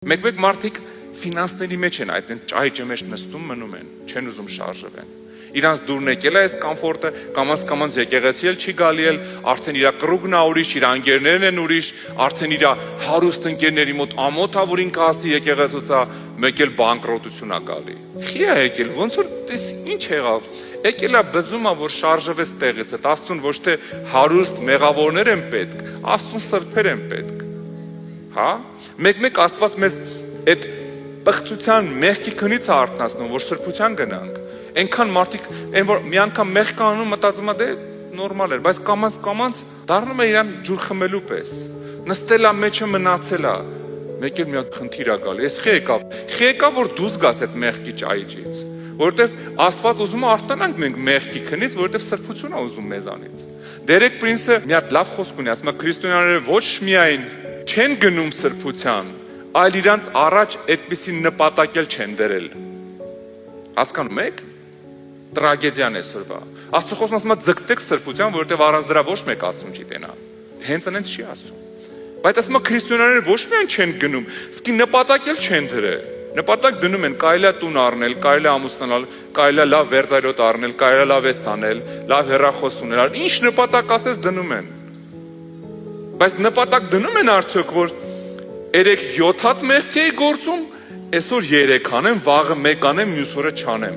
Մեկ մարդիկ ֆինանսների մեջ են այդ ճահիճի մեջ նստում մնում են, չեն ուզում շարժվեն։ Իրանց դուրն եկել է այս կոմֆորտը, կամաց եկեղեցի էլ չի գալի էլ, արդեն իր կրուգն է ուրիշ, իր անգերներն են ուրիշ, արդեն իր հարուստ ընկերների մոտ ամոթ ա, որ ինքը ասի եկեղեցուց է, մեկ էլ բանկրոտություն է գալի։ Խի է եկել, ոնց որ տես ինչ եղավ։ Եկել է բզում է, որ շարժվես տեղից, այդ Աստծուն ոչ թե հարուստ մեղավորներ են պետք, Աստծուն սրբեր են պետք։ Հա? Մեկ Աստված մեզ այդ պղծության մեղքի քնից է արթնացնում, որ սրբության գնանք։ Այնքան մարդիկ, այն որ մի անգամ մեղք կանում, մտածում է դե նորմալ էր, բայց կամաց դառնում է իրան ջուր խմելու պես։ Նստել է մեջը մնացել է։ Մեկ էլ մի հատ խնդիր է գալի։ Էս խի եկավ, որ դուրս գաս այդ մեղքի ճայիճից, որովհետև Աստված ուզում է արթնանանք մենք մեղքի քնից, որովհետև սրբություն է ուզում մեզանից։ Դերեկ Պրինսը մի հատ լավ խոսք ունի, ասում է քրիստոնյաները ոչ միայն չեն գնում սրբության, այլ իրանց առաջ այդպիսի նպատակել չեն դրել։ Հասկանում եք? Տրագեդիան է սրվա։ Աստծո խոսքն ասում է ձգտեք սրբության, որովհետև առանց դրա ոչ մեկ Աստծուն չի տենա։ Հենց այնց չի ասում։ Բայց ասում է քրիստոնյաները ոչ միայն չեն գնում, սկի նպատակել չեն դրել։ Նպատակ դնում են կարելի է տուն առնել, կարելի է ամուսնանալ, կարելի է լավ վերջայրոտ առնել, կարելի է լավ էս անել, լավ հեռախոս ունենալ։ Ինչ նպատակ ասես դնում են։ Բայց նպատակ դնում են արդյոք, որ 3-7 հատ մեղք էի գործում, այսօր 3 անեմ, վաղը 1 անեմ, մյուս օրը չանեմ։